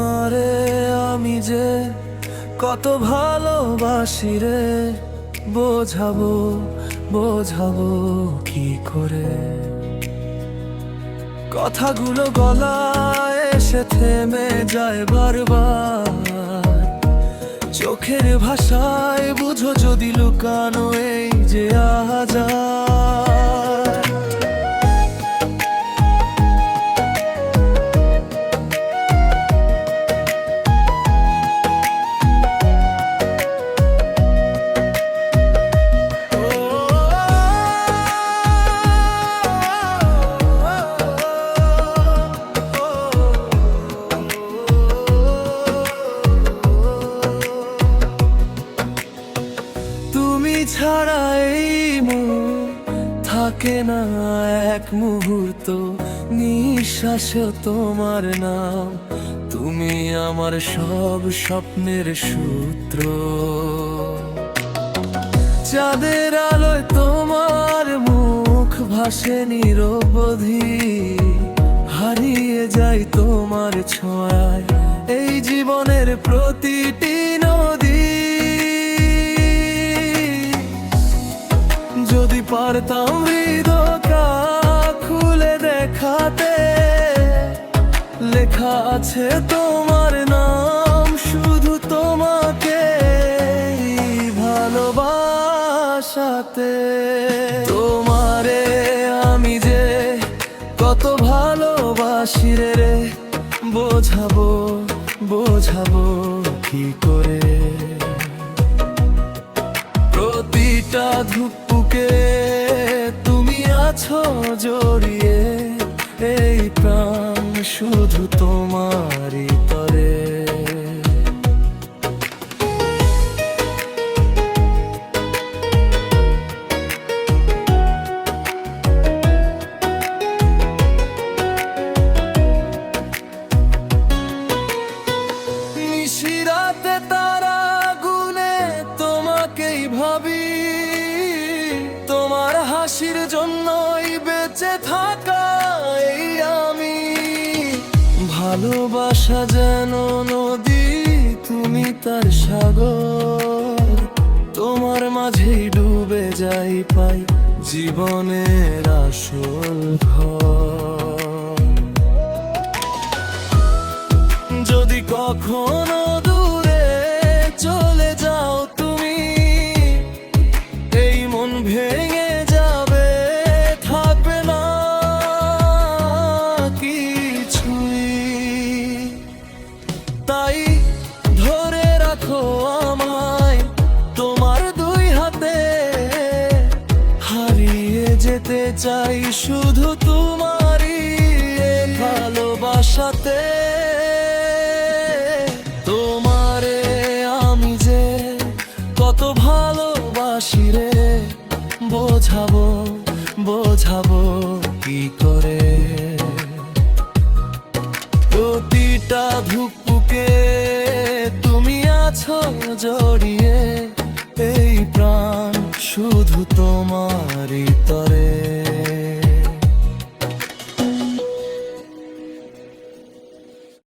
তোমারে আমি যে কত ভালোবাসি রে, বোঝাবো বোঝাবো কি করে। কথাগুলো গলায় এসে থেমে যায় বারবার, চোখের ভাষায় বুঝো যদি লুকানো এই যে আহাজার। তুমি ছাড়া এই মন থাকে না এক মুহূর্ত, নিঃশ্বাসে তোমার নাম। তুমি আমার সব স্বপ্নের সূত্র, চাঁদের আলোয় তোমার মুখ ভাসে নিরবধি, হারিয়ে যাই তোমার ছোঁয়ায় এই জীবনের প্রতিটি নদী। যদি পারতাম হৃদয় খুলে দেখাতে, লেখা আছে তোমার নাম, শুধু তোমাকে ভালোবাসাতে। তোমারে আমি যে কত ভালোবাসি রে, বোঝাবো বোঝাবো কি করে। প্রতিটা ধুকপুকে তুমি আছো জড়িয়ে, এই প্রাণ শুধু তোমারই তরে। নিশিরাতে তারা গুনে তোমাকেই ভাবি, তোমার হাসির জন্যই বেঁচে থাকা এই আমি। ভালোবাসা যেন নদী, তুমি তার সাগর, তোমার মাঝেই ডুবে যাই পাই জীবনের আসল ঘর। যদি কখনো দূরে চলে যাও তুমি, এই মন ভেঙে যাবে, থাকবে না কিছুই। তাই ধরে রাখো আমায় তোমার দুই হাতে, হারিয়ে যেতে চাই শুধু তোমারই ভালোবাসাতে। তোমারে আমি যে কত ভালোবাসি রে, বোঝাবো বোঝাবো কি করে। প্রতিটা ধুকপুকে তুমি আছো জড়িয়ে, এই প্রাণ শুধু তোমারই তরে।